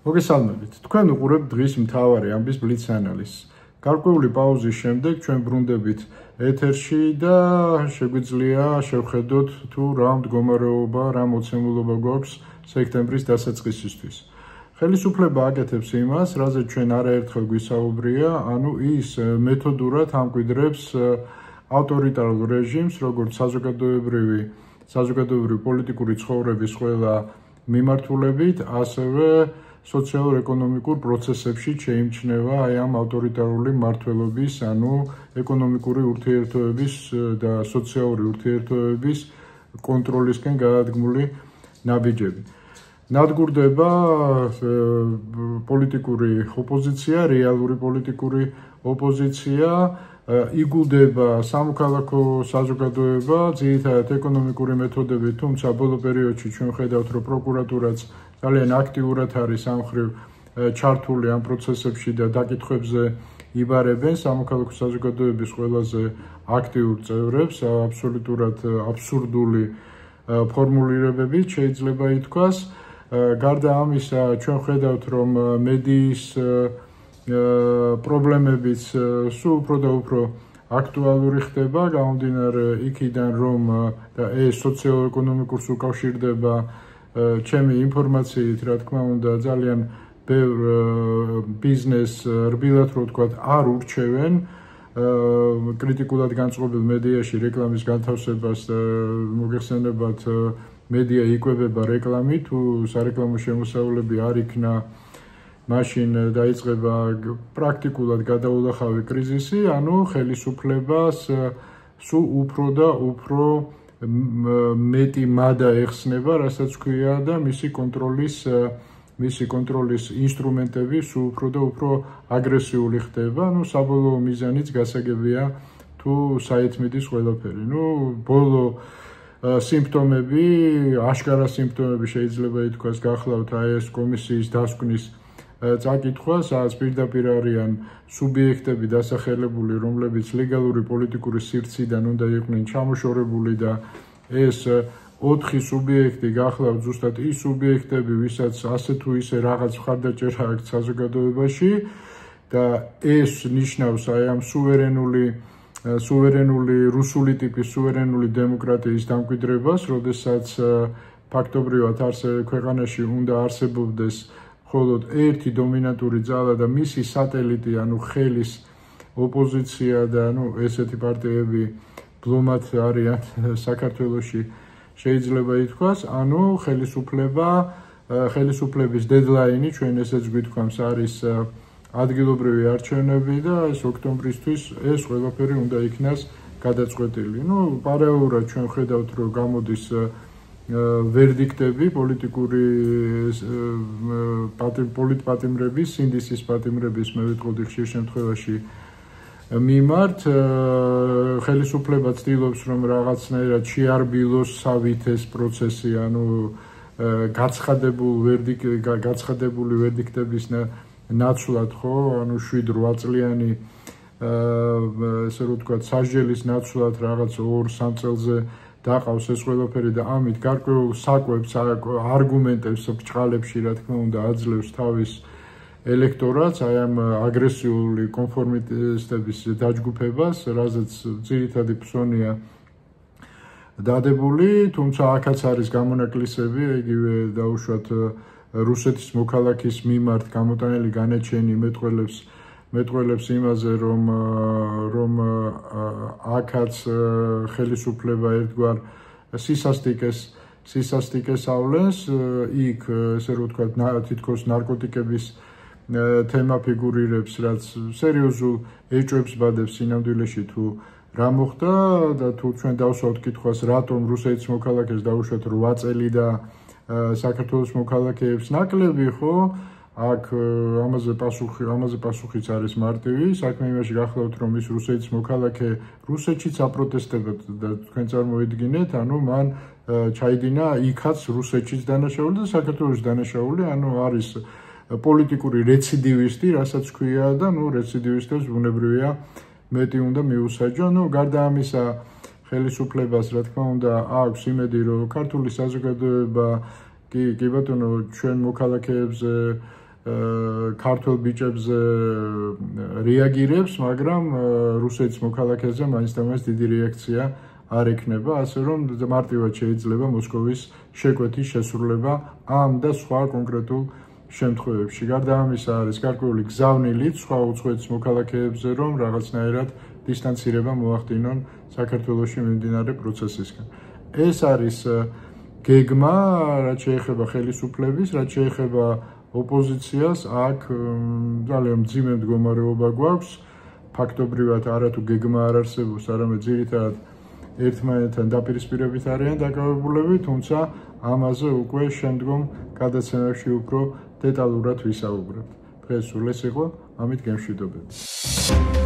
მოგესალმებით. თქვენ უყურებთ დღის მთავარი ამბის ბლიც ანალიზს. გარკვეული პაუზის შემდეგ ჩვენ ბრუნდებით ეთერში და შეგვიძლია შევხედოთ თუ რა მდგომარეობა, რა მოცემულობა გვაქვს სექტემბრის დასაწყისისთვის. ხელისუფლება აკეთებს იმას, რაზეც ჩვენ არაერთხელ გვისაუბრია, ანუ ის მეთოდურად ამკვიდრებს ავტორიტარულ რეჟიმს, როგორც საზოგადოებრივი პოლიტიკური ცხოვრების ყველა მიმართულებით, ასევე სოციალურ-ეკონომიკურ პროცესებში შეიმჩნევა აი ამ ავტორიტარული მმართველობის, ანუ ეკონომიკური ურთიერთობების და სოციალური ურთიერთობების კონტროლისკენ გადადგმული ნაბიჯები. ნადგურდება პოლიტიკური ოპოზიცია, რეალური პოლიტიკური ოპოზიცია, იგულდება სამოქალაქო საზოგადოება, ძირითადად ეკონომიკური მეთოდებით, თუმცა ბოლო პერიოდში ჩვენ ხედავთ, რომ პროკურატურაც ძალიან აქტიურად არის ამ მხრივ ჩართული ამ პროცესებში და დაკითხვებზე იბარებენ სამოქალაქო საზოგადოების ყველაზე აქტიურ წევრებს, აბსოლუტურად აბსურდული ფორმულირებებით შეიძლება ითქვას. გარდა ამისა, ჩვენ ხედავთ, რომ მედიის პრობლემებიც სულ უფრო და უფრო აქტუალური ხდება, გამომდინარე იქიდან, რომ ეს სოციო-ეკონომიკურს უკავშირდება ჩემი ინფორმაციით, რა თქმა უნდა, ძალიან ბევრ ბიზნესს რბილად რო ვთქვათ, არ ურჩევენ კრიტიკულად განწყობილ მედიაში რეკლამის განთავსებას და მოგეხსენებათ, მედია იკვებება რეკლამით, თუ სარეკლამო შემოსავლები არ იქნა, მაშინ დაიწყება პრაქტიკულად გადაულახავი კრიზისი, ანუ ხელისუფლებას სულ უფრო და უფრო მეტი მადა ეხსნება, რასაც ქვია და მისი კონტროლის ინსტრუმენტები სულ უფრო და უფრო აგრესიული ხდება, საბოლოო მიზანიც გასაგებია თუ საერთმედის ყველაფერი. ბოლო სიმპტომები, აშკარა სიმპტომები შეიძლება ითქვას გახლავთ ეს კომისიის დასკვნის წაკითხვა, სადაც პირდაპირ არიან სუბიექტები დასახელებული, რომლებიც ლეგალური პოლიტიკური სივრციდან უნდა იყვნენ ჩამოშორებული და ეს 4 სუბიექტი გახლავთ ზუსტად ის სუბიექტები, ვისაც ასე თუ ისე რაღაც მხარდაჭერა აქვს საზოგადოებაში და ეს ნიშნავს აი ამ სუვერენული რუსული ტიპის სუვერენული დემოკრატიის დამკვიდრებას, როდესაც ფაქტობრივად ქვეყანაში უნდა არსებობდეს მხოლოდ ერთი დომინანტური ძალა და მისი სატელიტი, ანუ ხელის ოპოზიცია და ესეთი პარტიები ბლომად არიან საქართველოში, შეიძლება ითქვას, ანუ ხელისუფლების დედლაინი, ჩვენ ესეც გვითქვამს, არის ადგილობრივი არჩევნები და ეს ოქტომბრისთვის ეს ყველაფერი უნდა იქნას გადაწყვეტილი. პარალელურად ჩვენ ხედავთ, რომ გამოდის ვერდიქტები პოლიტიკური პოლიტპატიმრების, სინდისის პატიმრების, მე ვიტყოდი ხშირ შემთხვევაში მიმართ, ხელისუფლება ცდილობს, რომ რაღაცნაირად შეარბილოს სავით ეს პროცესი, ანუ გაცხადებული ვერდიქტების ნაცვლად, ხო, ანუ 7-8 წლიანი ესე რომ ვთქვათ, სასჯელის ნაცვლად რაღაც 2-3 წელზე დაყავს ეს ყველაფერი და ამით გარკვეულ საკვებს, არგუმენტებს ბრჭყალებში, რა თქმა უნდა, აძლევს თავის ელექტორატს, აი ამ აგრესიული კონფორმისტების დაჯგუფებას, რაზეც ძირითადი ფსონია დადებული, თუმცა აქაც არის გამონაკლისები, იგივე დაუშვათ რუსეთის მოქალაქის მიმართ გამოტანილი განაჩენი მეტყველებს იმაზე, რომ აქაც ხელისუფლება ერთგვარ სისასტიკეს ავლენს, იქ ესე რომ ვთქვათ, თითქოს ნარკოტიკების თემა ფიგურირებს, რაც სერიოზულ ეჭვებს ბადებს სინამდვილეში თუ რა მოხდა და თუ ჩვენ დავსვათ კითხვას, რატომ რუსეთის მოქალაქეს დაუშვათ 8 წელი და საქართველოს მოქალაქეებს ნაკლები, ხო? აქ ამაზე პასუხიც არის მარტივი. საქმე იმაში გახლავთ, რომ ის რუსეთის მოქალაქე რუსეთშიც აპროტესტებდა და თქვენ წარმოიდგინეთ, ანუ მან ჩაიდინა იქაც რუსეთშიც დანაშაული და საქართველოში დანაშაული, ანუ არის პოლიტიკური რეციდივისტი, რასაც ქვია და რეციდივისტებს ბუნებრივია მეტი უნდა მიუსაჯო. გარდა ამისა, ხელისუფლებას, რა თქმა უნდა, აქვს იმედი, რომ ქართული საზოგადოება კი ბატონო, ჩვენ მოქალაქეებზე ქართულ ბიჭებზე რეაგირებს, მაგრამ რუსეთის მოქალაქეზე მაინც და მაინც დიდი რეაქცია არ ექნება, ასე რომ მარტივად შეიძლება მოსკოვის შეკვეთის შესრულება ამ და სხვა კონკრეტულ შემთხვევებში. გარდა ამისა არის გარკვეული გზავნილიც სხვა უცხოეთის მოქალაქეებზე, რომ რაღაცნაირად დისტანცირება მოახდინონ საქართველოში მიმდინარე პროცესისგან. ეს არის გეგმა, რაც შეეხება ხელისუფლების, რაც შეეხება ოპოზიციას, აქ ძალიან მძიმე მდგომარეობა გვაქვს. ფაქტობრივად არათუ გეგმა არ არსებობს, არამედ ძირითადად ერთმანეთთან დაპირისპირებით არიან დაკავებულები, თუმცა ამაზე უკვე შემდგომ გადაცემებში უფრო დეტალურად ვისაუბრებთ. დღეს სულ ეს იყო, ამით გემშვიდობებით.